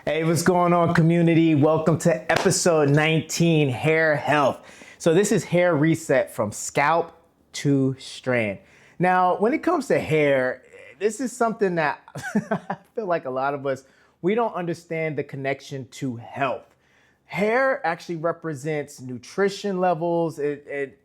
Hey, what's going on, community? Welcome to episode 19, Hair Health. So this is hair reset from scalp to strand. Now, when it comes to hair, this is something that I feel like a lot of us, we don't understand the connection to health. Hair actually represents nutrition levels. It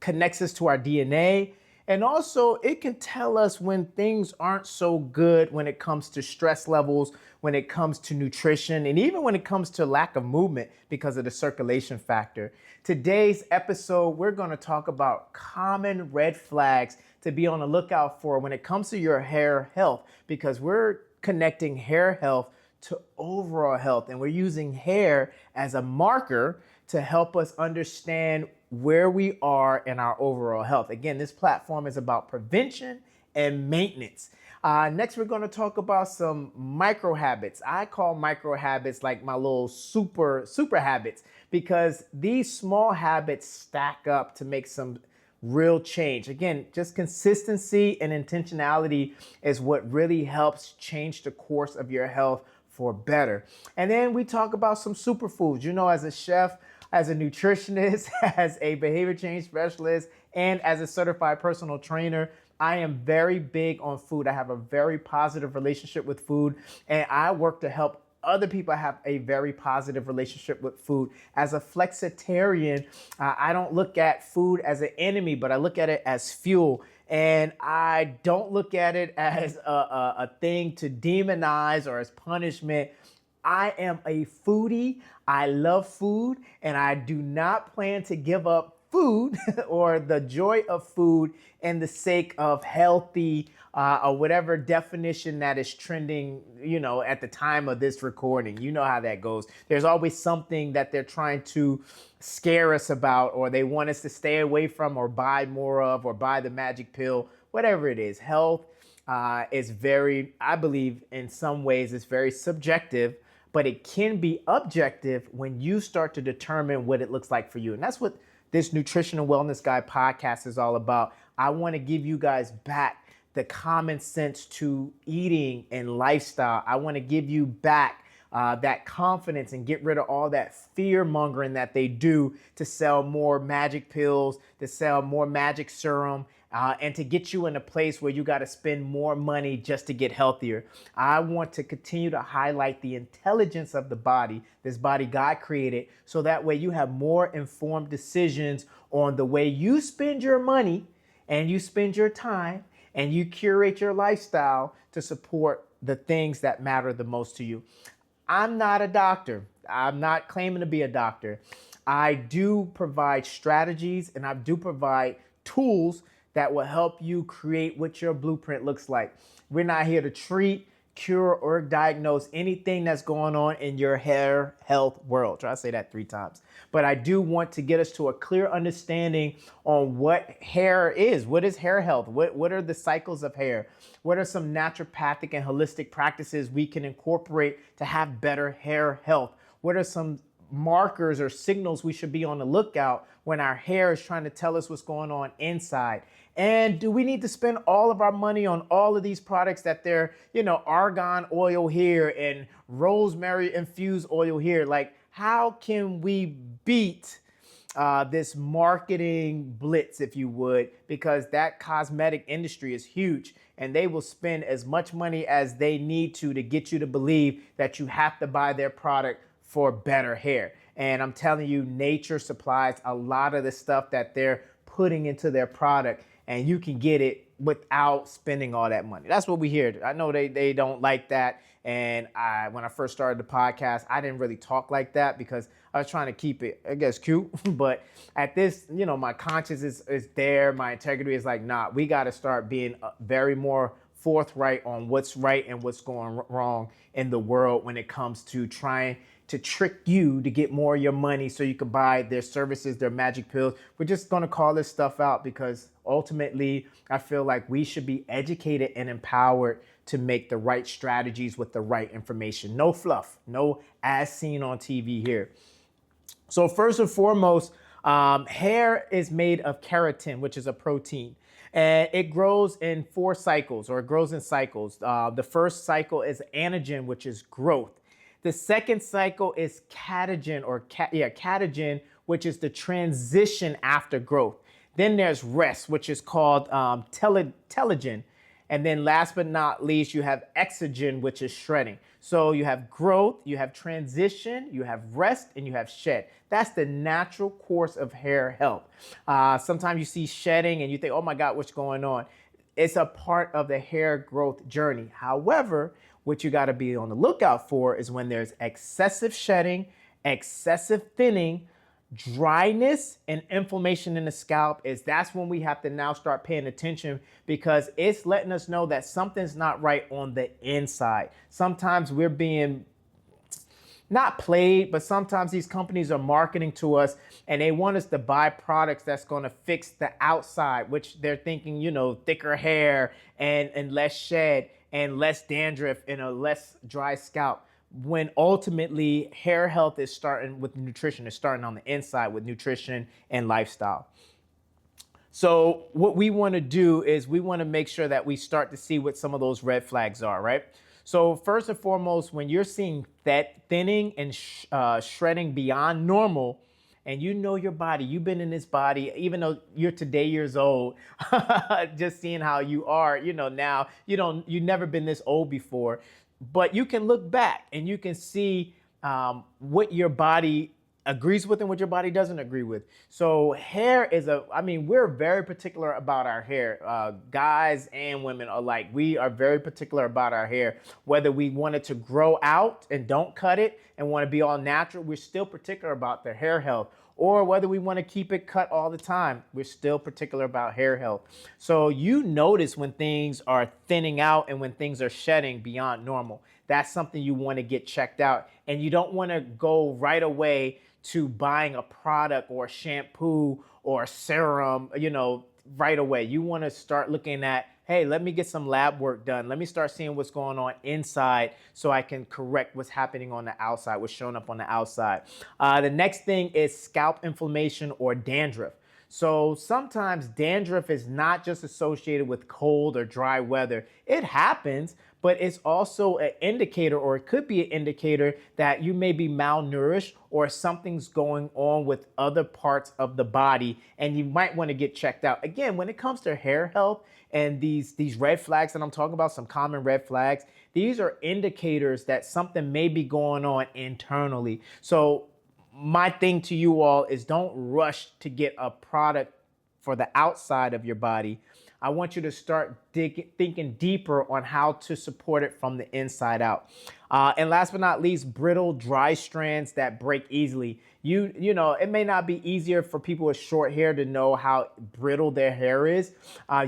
connects us to our DNA. And also, it can tell us when things aren't so good when it comes to stress levels, when it comes to nutrition, and even when it comes to lack of movement because of the circulation factor. Today's episode, we're going to talk about common red flags to be on the lookout for when it comes to your hair health, because we're connecting hair health to overall health. And we're using hair as a marker to help us understand where we are in our overall health. Again, this platform is about prevention and maintenance. Next, we're going to talk about some micro habits. I call micro habits like my little super habits, because these small habits stack up to make some real change. Again, just consistency and intentionality is what really helps change the course of your health for better. And then we talk about some superfoods. You know, as a chef, as a nutritionist, as a behavior change specialist, and as a certified personal trainer, I am very big on food. I have a very positive relationship with food, and I work to help other people have a very positive relationship with food. As a flexitarian, I don't look at food as an enemy, but I look at it as fuel. And I don't look at it as a thing to demonize or as punishment. I am a foodie. I love food, and I do not plan to give up food or the joy of food in the sake of healthy or whatever definition that is trending, at the time of this recording. You know how that goes. There's always something that they're trying to scare us about, or they want us to stay away from, or buy more of, or buy the magic pill, whatever it is. Health is very, I believe in some ways, it's very subjective, but it can be objective when you start to determine what it looks like for you. And that's what this Nutrition and Wellness Guy podcast is all about. I want to give you guys back the common sense to eating and lifestyle. I want to give you back that confidence and get rid of all that fear mongering that they do to sell more magic pills, to sell more magic serum, and to get you in a place where you got to spend more money just to get healthier. I want to continue to highlight the intelligence of the body, this body God created, so that way you have more informed decisions on the way you spend your money and you spend your time and you curate your lifestyle to support the things that matter the most to you. I'm not a doctor. I'm not claiming to be a doctor. I do provide strategies and I do provide tools that will help you create what your blueprint looks like. We're not here to treat, cure, or diagnose anything that's going on in your hair health world. Try to say that 3 times. But I do want to get us to a clear understanding on what hair is. What is hair health? What are the cycles of hair? What are some naturopathic and holistic practices we can incorporate to have better hair health? What are some markers or signals we should be on the lookout when our hair is trying to tell us what's going on inside? And do we need to spend all of our money on all of these products that they're, argan oil here and rosemary infused oil here? Like, how can we beat this marketing blitz, if you would? Because that cosmetic industry is huge, and they will spend as much money as they need to get you to believe that you have to buy their product for better hair. And I'm telling you, nature supplies a lot of the stuff that they're putting into their product, and you can get it without spending all that money. That's what we hear. I know they don't like that. And when I first started the podcast, I didn't really talk like that because I was trying to keep it, I guess, cute. But at this, my conscience is there. My integrity is like, nah, we got to start being very more forthright on what's right and what's going wrong in the world when it comes to trying to trick you to get more of your money so you can buy their services, their magic pills. We're just going to call this stuff out because ultimately I feel like we should be educated and empowered to make the right strategies with the right information. No fluff, no as seen on TV here. So first and foremost, hair is made of keratin, which is a protein. And it grows in 4 cycles, or it grows in cycles. The first cycle is anagen, which is growth. The second cycle is catagen catagen, which is the transition after growth. Then there's rest, which is called telogen. And then last but not least, you have exogen, which is shredding. So you have growth, you have transition, you have rest, and you have shed. That's the natural course of hair health. Sometimes you see shedding and you think, oh my God, what's going on? It's a part of the hair growth journey. However, what you got to be on the lookout for is when there's excessive shedding, excessive thinning, dryness, and inflammation in the scalp. That's when we have to now start paying attention, because it's letting us know that something's not right on the inside. Sometimes we're being not played, but sometimes these companies are marketing to us and they want us to buy products that's going to fix the outside, which they're thinking, thicker hair and less shed and less dandruff and a less dry scalp, when ultimately hair health is starting with nutrition. It's starting on the inside with nutrition and lifestyle. So what we want to do is we want to make sure that we start to see what some of those red flags are, right? So first and foremost, when you're seeing that thinning and shredding beyond normal, and you know your body, you've been in this body, even though you're today years old, just seeing how you are, now you've never been this old before, but you can look back and you can see what your body agrees with and what your body doesn't agree with. So hair is we're very particular about our hair. Guys and women alike, we are very particular about our hair. Whether we want it to grow out and don't cut it and want to be all natural, we're still particular about their hair health. Or whether we want to keep it cut all the time, we're still particular about hair health. So you notice when things are thinning out and when things are shedding beyond normal. That's something you want to get checked out. And you don't want to go right away to buying a product or a shampoo or a serum, right away. You want to start looking at, hey, let me get some lab work done. Let me start seeing what's going on inside so I can correct what's happening on the outside, what's showing up on the outside. The next thing is scalp inflammation or dandruff. So sometimes dandruff is not just associated with cold or dry weather. It happens, but it's also an indicator, or it could be an indicator that you may be malnourished or something's going on with other parts of the body, and you might want to get checked out. Again, when it comes to hair health and these red flags that I'm talking about, some common red flags, these are indicators that something may be going on internally. So my thing to you all is don't rush to get a product for the outside of your body. I want you to start thinking deeper on how to support it from the inside out. And last but not least, brittle, dry strands that break easily. It may not be easier for people with short hair to know how brittle their hair is.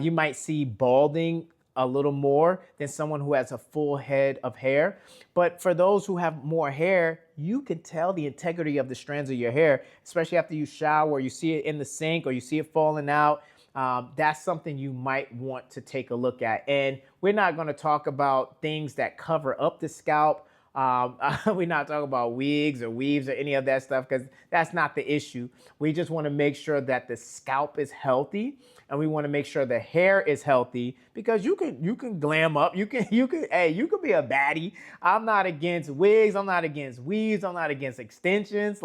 You might see balding a little more than someone who has a full head of hair. But for those who have more hair, you can tell the integrity of the strands of your hair, especially after you shower, you see it in the sink or you see it falling out. That's something you might want to take a look at. And we're not going to talk about things that cover up the scalp. We're not talking about wigs or weaves or any of that stuff, because that's not the issue. We just want to make sure that the scalp is healthy, and we want to make sure the hair is healthy, because you can glam up. You can be a baddie. I'm not against wigs. I'm not against weaves. I'm not against extensions.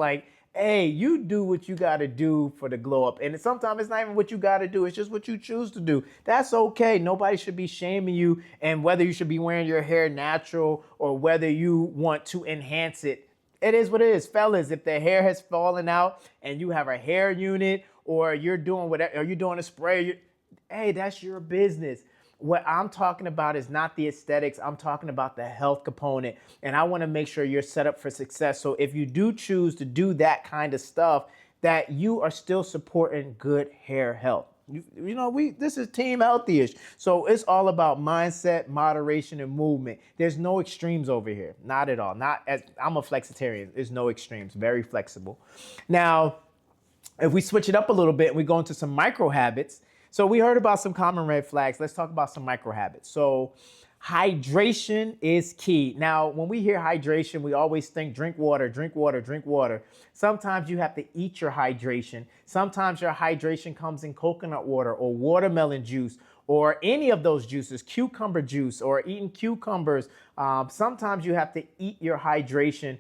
Hey, you do what you got to do for the glow up. And sometimes it's not even what you got to do. It's just what you choose to do. That's okay. Nobody should be shaming you. And whether you should be wearing your hair natural or whether you want to enhance it, it is what it is. Fellas, if the hair has fallen out and you have a hair unit, or you're doing whatever, or you're doing a spray, hey, that's your business. What I'm talking about is not the aesthetics. I'm talking about the health component. And I want to make sure you're set up for success. So if you do choose to do that kind of stuff, that you are still supporting good hair health. This is Team Healthy-ish. So it's all about mindset, moderation, and movement. There's no extremes over here. Not at all. I'm a flexitarian. There's no extremes. Very flexible. Now, if we switch it up a little bit and we go into some micro habits. So we heard about some common red flags. Let's talk about some micro habits. So hydration is key. Now, when we hear hydration, we always think drink water, drink water, drink water. Sometimes you have to eat your hydration. Sometimes your hydration comes in coconut water or watermelon juice or any of those juices, cucumber juice or eating cucumbers. Sometimes you have to eat your hydration.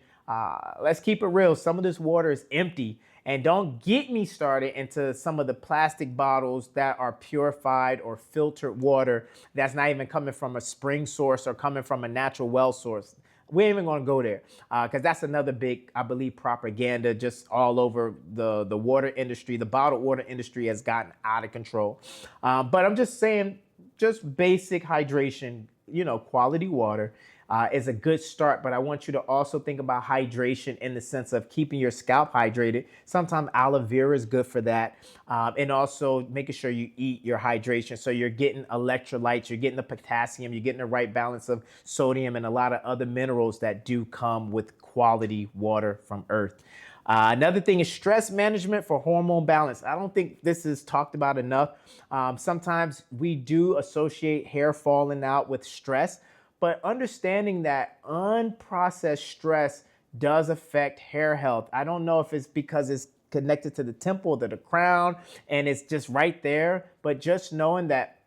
Let's keep it real. Some of this water is empty. And don't get me started into some of the plastic bottles that are purified or filtered water that's not even coming from a spring source or coming from a natural well source. We ain't even gonna go there because that's another big, I believe, propaganda just all over the water industry. The bottled water industry has gotten out of control. But I'm just saying, just basic hydration, quality water is a good start. But I want you to also think about hydration in the sense of keeping your scalp hydrated. Sometimes aloe vera is good for that. And also making sure you eat your hydration. So you're getting electrolytes, you're getting the potassium, you're getting the right balance of sodium and a lot of other minerals that do come with quality water from earth. Another thing is stress management for hormone balance. I don't think this is talked about enough. Sometimes we do associate hair falling out with stress, but understanding that unprocessed stress does affect hair health. I don't know if it's because it's connected to the temple, to the crown, and it's just right there, but just knowing that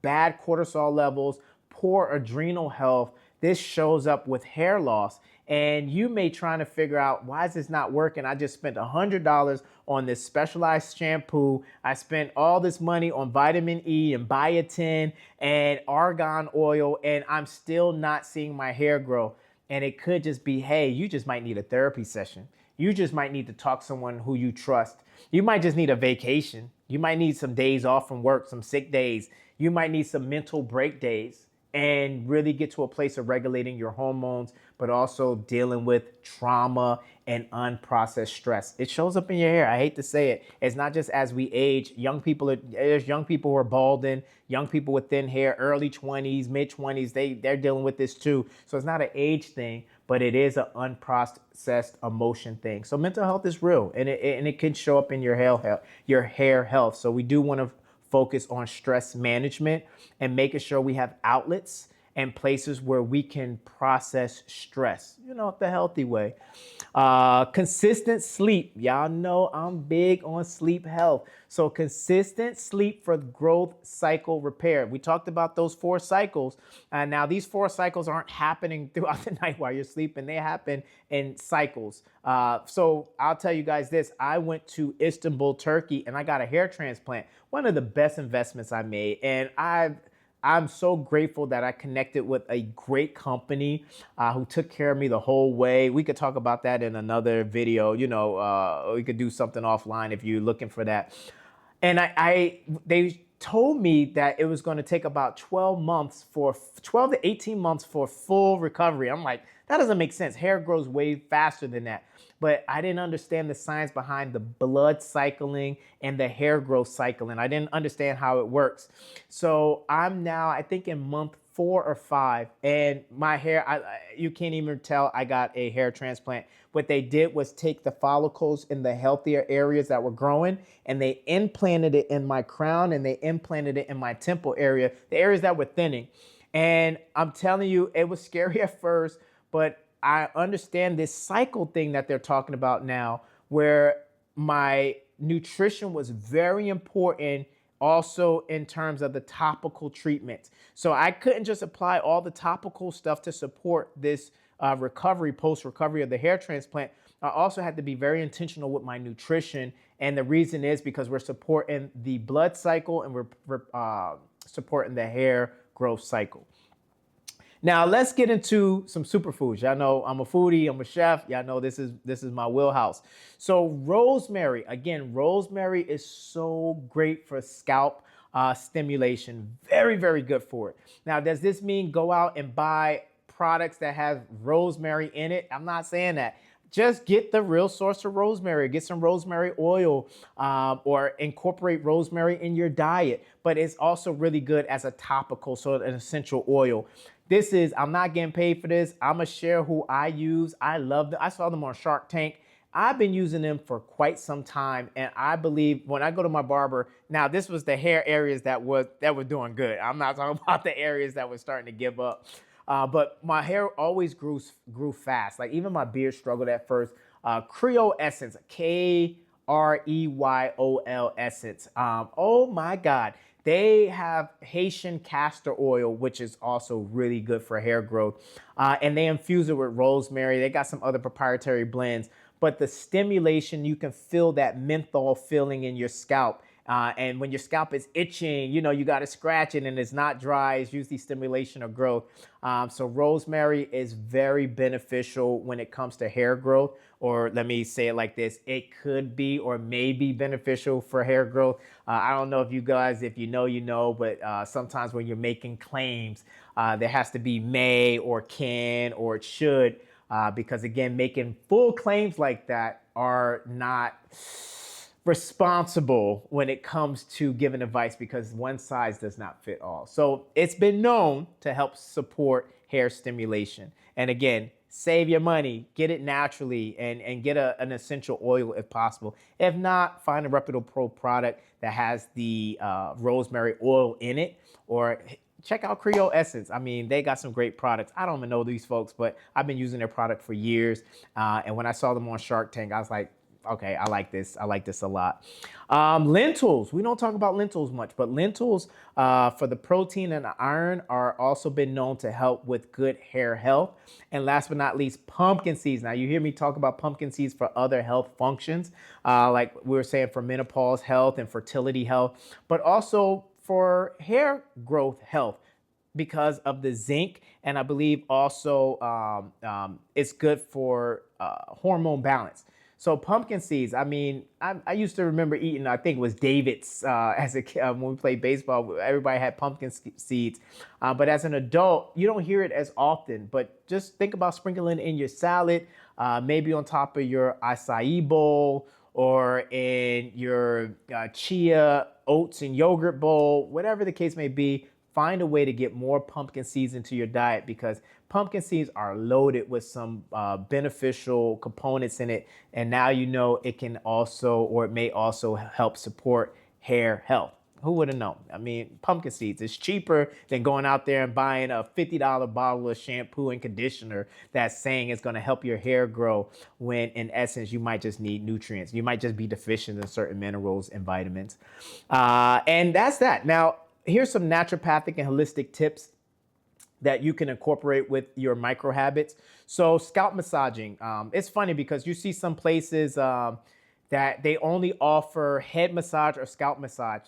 bad cortisol levels, poor adrenal health, this shows up with hair loss. And you may try to figure out, why is this not working? I just spent $100 on this specialized shampoo. I spent all this money on vitamin E and biotin and argan oil, and I'm still not seeing my hair grow. And it could just be, hey, you just might need a therapy session. You just might need to talk to someone who you trust. You might just need a vacation. You might need some days off from work, some sick days. You might need some mental break days and really get to a place of regulating your hormones, but also dealing with trauma and unprocessed stress. It shows up in your hair. I hate to say it. It's not just as we age. There's young people who are balding, young people with thin hair, early 20s, mid 20s. They're dealing with this too. So it's not an age thing, but it is an unprocessed emotion thing. So mental health is real, and it can show up in your hair health. So we do want to focus on stress management and making sure we have outlets and places where we can process stress, the healthy way. Consistent sleep. Y'all know I'm big on sleep health. So consistent sleep for growth cycle repair. We talked about those 4 cycles. And now these 4 cycles aren't happening throughout the night while you're sleeping. They happen in cycles. So I'll tell you guys this. I went to Istanbul, Turkey, and I got a hair transplant. One of the best investments I made. And I'm so grateful that I connected with a great company who took care of me the whole way. We could talk about that in another video. We could do something offline if you're looking for that. And they told me that it was going to take about 12 to 18 months for full recovery. I'm like, that doesn't make sense. Hair grows way faster than that. But I didn't understand the science behind the blood cycling and the hair growth cycling. I didn't understand how it works. So I'm now, I think, in month 4 or 5, and my hair, you can't even tell I got a hair transplant. What they did was take the follicles in the healthier areas that were growing, and they implanted it in my crown, and they implanted it in my temple area, the areas that were thinning. And I'm telling you, it was scary at first, but I understand this cycle thing that they're talking about now, where my nutrition was very important also in terms of the topical treatment. So I couldn't just apply all the topical stuff to support this recovery, post-recovery of the hair transplant. I also had to be very intentional with my nutrition. And the reason is because we're supporting the blood cycle and we're supporting the hair growth cycle. Now let's get into some superfoods. Y'all know I'm a foodie, I'm a chef. Y'all know this is my wheelhouse. So rosemary, again, rosemary is so great for scalp stimulation. Very, very good for it. Now, does this mean go out and buy products that have rosemary in it? I'm not saying that. Just get the real source of rosemary. Get some rosemary oil or incorporate rosemary in your diet. But it's also really good as a topical, so an essential oil. I'm not getting paid for this. I'm going to share who I use. I love them. I saw them on Shark Tank. I've been using them for quite some time. And I believe when I go to my barber, now this was the hair areas that were doing good. I'm not talking about the areas that were starting to give up. But my hair always grew fast. Like even my beard struggled at first. Creole Essence, Kreyol Essence. Oh my God. They have Haitian castor oil, which is also really good for hair growth. And they infuse it with rosemary. They got some other proprietary blends. But the stimulation, you can feel that menthol feeling in your scalp. And when your scalp is itching, you got to scratch it and it's not dry. It's usually stimulation or growth. So rosemary is very beneficial when it comes to hair growth. Or let me say it like this. It could be or may be beneficial for hair growth. I don't know if you guys, if you know, but sometimes when you're making claims, there has to be may or can or it should. Because again, making full claims like that are not responsible when it comes to giving advice because one size does not fit all. So it's been known to help support hair stimulation. And again, save your money, get it naturally, and get an essential oil if possible. If not, find a reputable pro product that has the rosemary oil in it, or check out Creole Essence. I mean, they got some great products. I don't even know these folks, but I've been using their product for years. And when I saw them on Shark Tank, I was like, okay, I like this. I like this a lot. Lentils. We don't talk about lentils much, but lentils for the protein and the iron are also been known to help with good hair health. And last but not least, pumpkin seeds. Now you hear me talk about pumpkin seeds for other health functions, like we were saying for menopause health and fertility health, but also for hair growth health because of the zinc. And I believe also it's good for hormone balance. So pumpkin seeds, I mean, I used to remember eating, I think it was David's as a kid when we played baseball. Everybody had pumpkin seeds. But as an adult, you don't hear it as often. But just think about sprinkling in your salad, maybe on top of your acai bowl or in your chia, oats, and yogurt bowl, whatever the case may be. Find a way to get more pumpkin seeds into your diet because pumpkin seeds are loaded with some beneficial components in it. And now you know it can also, or it may also help support hair health. Who would have known? I mean, pumpkin seeds is cheaper than going out there and buying a $50 bottle of shampoo and conditioner that's saying it's going to help your hair grow when in essence you might just need nutrients. You might just be deficient in certain minerals and vitamins. And that's that. Now, here's some naturopathic and holistic tips that you can incorporate with your micro habits. So scalp massaging. It's funny because you see some places that they only offer head massage or scalp massage.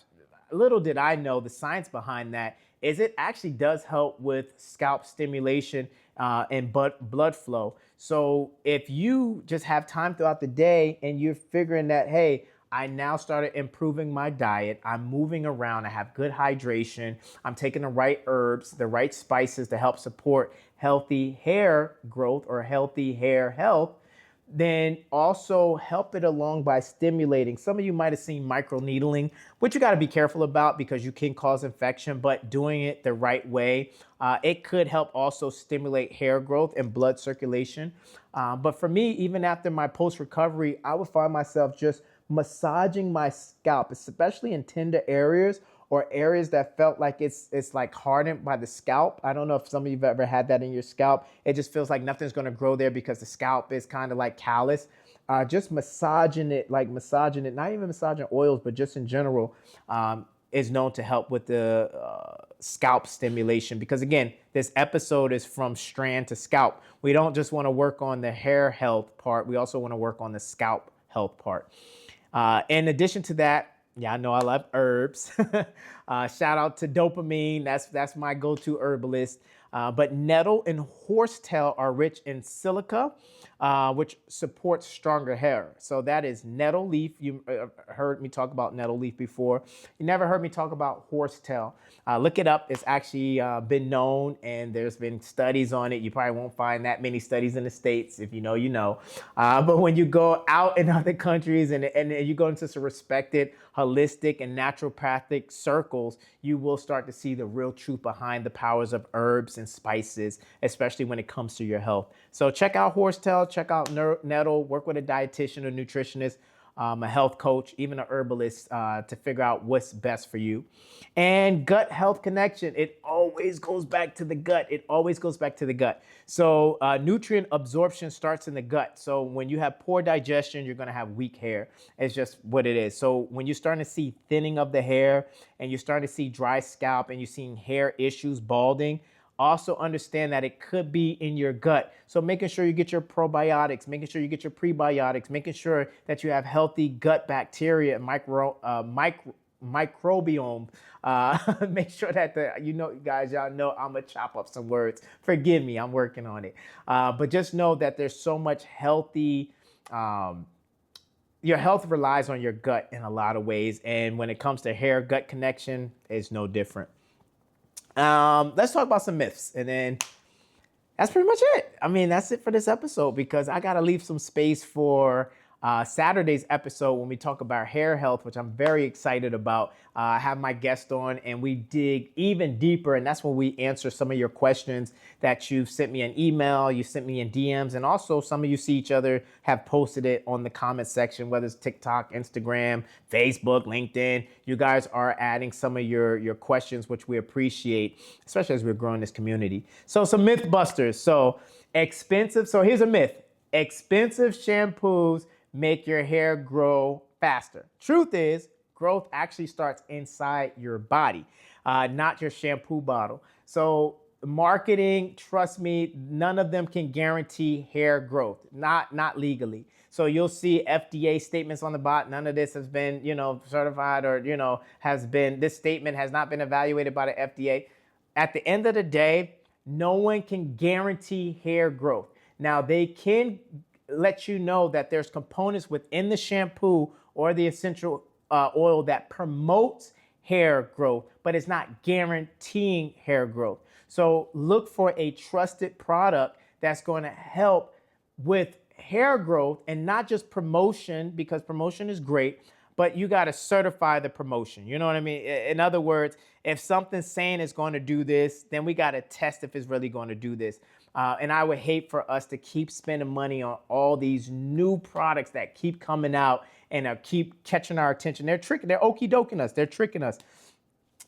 Little did I know the science behind that is it actually does help with scalp stimulation and blood flow. So if you just have time throughout the day and you're figuring that, hey, I now started improving my diet. I'm moving around. I have good hydration. I'm taking the right herbs, the right spices to help support healthy hair growth or healthy hair health. Then also help it along by stimulating. Some of you might have seen microneedling, which you got to be careful about because you can cause infection, but doing it the right way, it could help also stimulate hair growth and blood circulation. But for me, even after my post-recovery, I would find myself just massaging my scalp, especially in tender areas or areas that felt like it's like hardened by the scalp. I don't know if some of you have ever had that in your scalp. It just feels like nothing's gonna grow there because the scalp is kind of like callous. Just massaging it, not even massaging oils, but just in general, is known to help with the scalp stimulation. Because again, this episode is from strand to scalp. We don't just wanna work on the hair health part, we also wanna work on the scalp health part. In addition to that, yeah, I know I love herbs. Shout out to dopamine. That's my go-to herbalist. But nettle and horsetail are rich in silica, which supports stronger hair. So that is nettle leaf. You heard me talk about nettle leaf before. You never heard me talk about horsetail. Look it up. It's actually been known, and there's been studies on it. You probably won't find that many studies in the States. If you know, you know. But when you go out in other countries and you go into some respected holistic and naturopathic circles, you will start to see the real truth behind the powers of herbs and spices, especially when it comes to your health. So check out horsetail, check out nettle, work with a dietitian or nutritionist. a health coach, even a herbalist, to figure out what's best for you. And gut health connection, it always goes back to the gut. It always goes back to the gut. So nutrient absorption starts in the gut. So when you have poor digestion, you're going to have weak hair. It's just what it is. So when you're starting to see thinning of the hair and you're starting to see dry scalp and you're seeing hair issues, balding, also understand that it could be in your gut. So making sure you get your probiotics, making sure you get your prebiotics, making sure that you have healthy gut bacteria and microbiome. Make sure that guys, y'all know I'm gonna chop up some words. Forgive me, I'm working on it. But just know that there's so much healthy. Your health relies on your gut in a lot of ways, and when it comes to hair gut connection, it's no different. Let's talk about some myths, and then that's pretty much it. I mean, that's it for this episode because I got to leave some space for Saturday's episode when we talk about hair health, which I'm very excited about. I have my guest on and we dig even deeper. And that's when we answer some of your questions that you've sent me an email, you sent me in DMs, and also some of you see each other have posted it on the comment section, whether it's TikTok, Instagram, Facebook, LinkedIn. You guys are adding some of your questions, which we appreciate, especially as we're growing this community. So some myth busters. So expensive. So here's a myth. Expensive shampoos make your hair grow faster. Truth is, growth actually starts inside your body, not your shampoo bottle. So marketing, trust me, none of them can guarantee hair growth, not legally. So you'll see FDA statements on the bot. None of this has been, certified or, this statement has not been evaluated by the FDA. At the end of the day, no one can guarantee hair growth. Now, they can let you know that there's components within the shampoo or the essential oil that promotes hair growth, but it's not guaranteeing hair growth. So look for a trusted product that's going to help with hair growth and not just promotion, because promotion is great, but you got to certify the promotion. You know what I mean? In other words, if something's saying it's going to do this, then we got to test if it's really going to do this. And I would hate for us to keep spending money on all these new products that keep coming out and keep catching our attention. They're okie doking us. They're tricking us.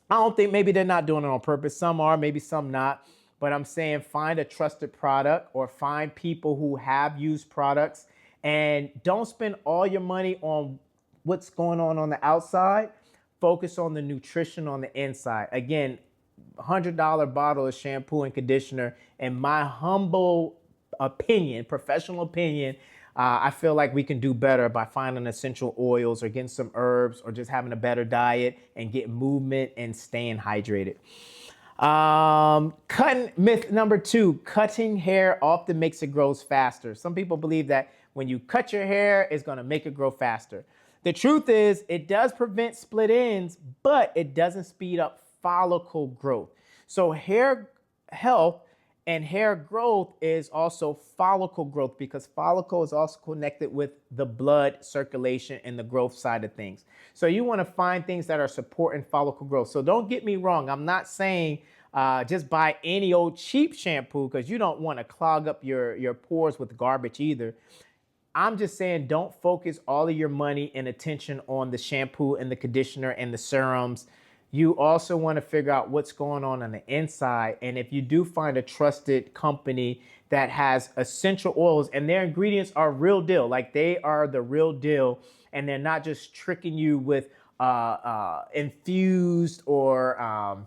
I don't think, maybe they're not doing it on purpose. Some are, maybe some not. But I'm saying find a trusted product or find people who have used products, and don't spend all your money on what's going on the outside. Focus on the nutrition on the inside. Again, $100 bottle of shampoo and conditioner, in my humble opinion, professional opinion, I feel like we can do better by finding essential oils or getting some herbs or just having a better diet and getting movement and staying hydrated. Myth number 2, cutting hair often makes it grow faster. Some people believe that when you cut your hair, it's going to make it grow faster. The truth is, it does prevent split ends, but it doesn't speed up follicle growth. So hair health and hair growth is also follicle growth, because follicle is also connected with the blood circulation and the growth side of things. So you want to find things that are supporting follicle growth. So don't get me wrong. I'm not saying just buy any old cheap shampoo, because you don't want to clog up your pores with garbage either. I'm just saying don't focus all of your money and attention on the shampoo and the conditioner and the serums. You also want to figure out what's going on the inside. And if you do find a trusted company that has essential oils and their ingredients are real deal, like they are the real deal, and they're not just tricking you with infused or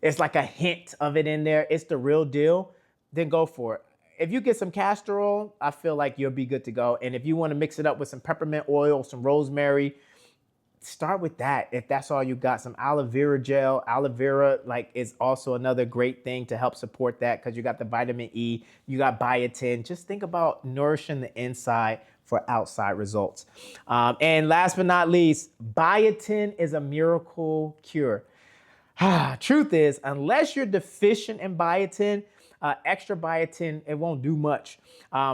it's like a hint of it in there, it's the real deal, then go for it. If you get some castor oil, I feel like you'll be good to go. And if you want to mix it up with some peppermint oil, some rosemary, start with that. If that's all you got, some aloe vera gel, aloe vera is also another great thing to help support that, because you got the vitamin E, you got biotin. Just think about nourishing the inside for outside results. And last but not least, biotin is a miracle cure. Truth is, unless you're deficient in biotin, extra biotin, it won't do much.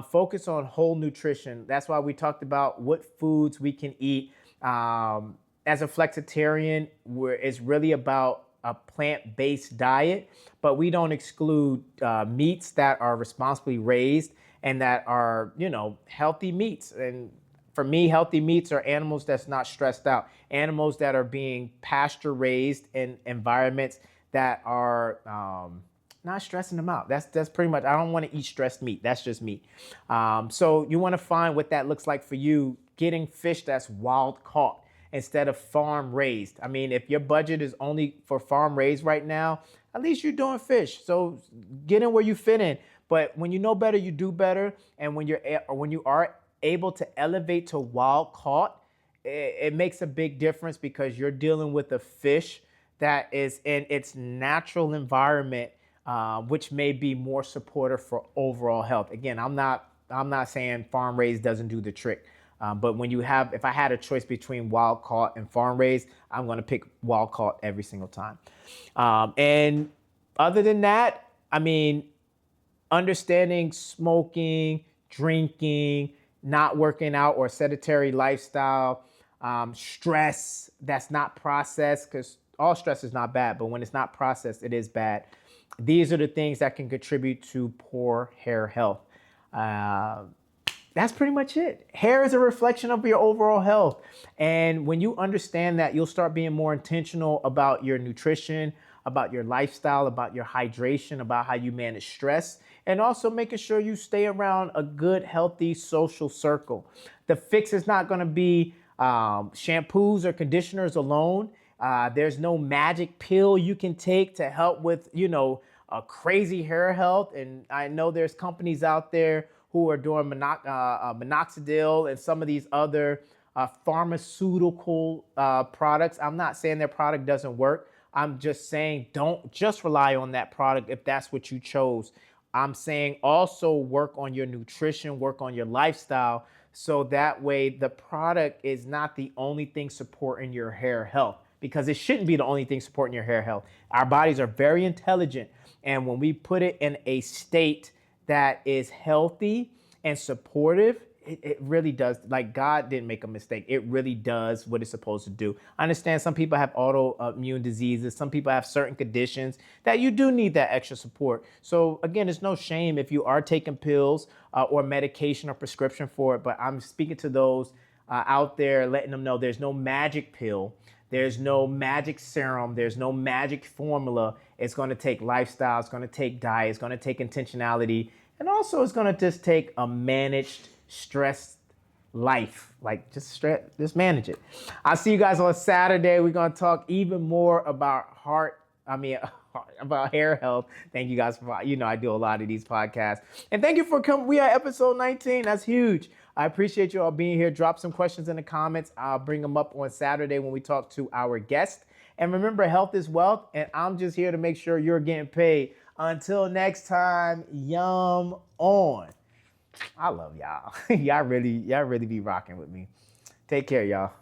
Focus on whole nutrition. That's why we talked about what foods we can eat. As a flexitarian, it's really about a plant-based diet, but we don't exclude meats that are responsibly raised and that are, healthy meats. And For me, healthy meats are animals that's not stressed out, animals that are being pasture raised in environments that are not stressing them out. That's pretty much. I don't want to eat stressed meat. That's just meat. So you want to find what that looks like for you. Getting fish that's wild caught instead of farm raised. I mean, if your budget is only for farm raised right now, at least you're doing fish. So get in where you fit in. But when you know better, you do better. And when you are able to elevate to wild caught, it makes a big difference because you're dealing with a fish that is in its natural environment, which may be more supportive for overall health. Again, I'm not saying farm raised doesn't do the trick. But if I had a choice between wild caught and farm raised, I'm going to pick wild caught every single time. And other than that, I mean, understanding smoking, drinking, not working out or sedentary lifestyle, stress that's not processed, because all stress is not bad, but when it's not processed, it is bad. These are the things that can contribute to poor hair health. That's pretty much it. Hair is a reflection of your overall health. And when you understand that, you'll start being more intentional about your nutrition, about your lifestyle, about your hydration, about how you manage stress, and also making sure you stay around a good, healthy social circle. The fix is not going to be shampoos or conditioners alone. There's no magic pill you can take to help with, a crazy hair health. And I know there's companies out there who are doing minoxidil and some of these other pharmaceutical products. I'm not saying their product doesn't work. I'm just saying don't just rely on that product if that's what you chose. I'm saying also work on your nutrition, work on your lifestyle, so that way the product is not the only thing supporting your hair health, because it shouldn't be the only thing supporting your hair health. Our bodies are very intelligent, and when we put it in a state that is healthy and supportive, it really does. Like, God didn't make a mistake. It really does what it's supposed to do. I understand some people have autoimmune diseases. Some people have certain conditions that you do need that extra support. So again, it's no shame if you are taking pills or medication or prescription for it. But I'm speaking to those out there, letting them know there's no magic pill. There's no magic serum. There's no magic formula. It's going to take lifestyle. It's going to take diet. It's going to take intentionality. And also it's going to just take a managed stress life. Like, just manage it. I'll see you guys on Saturday. We're going to talk even more about about hair health. Thank you guys for, I do a lot of these podcasts. And thank you for coming. We are episode 19. That's huge. I appreciate you all being here. Drop some questions in the comments. I'll bring them up on Saturday when we talk to our guest. And remember, health is wealth. And I'm just here to make sure you're getting paid. Until next time, yum on. I love y'all. Y'all really be rocking with me. Take care, y'all.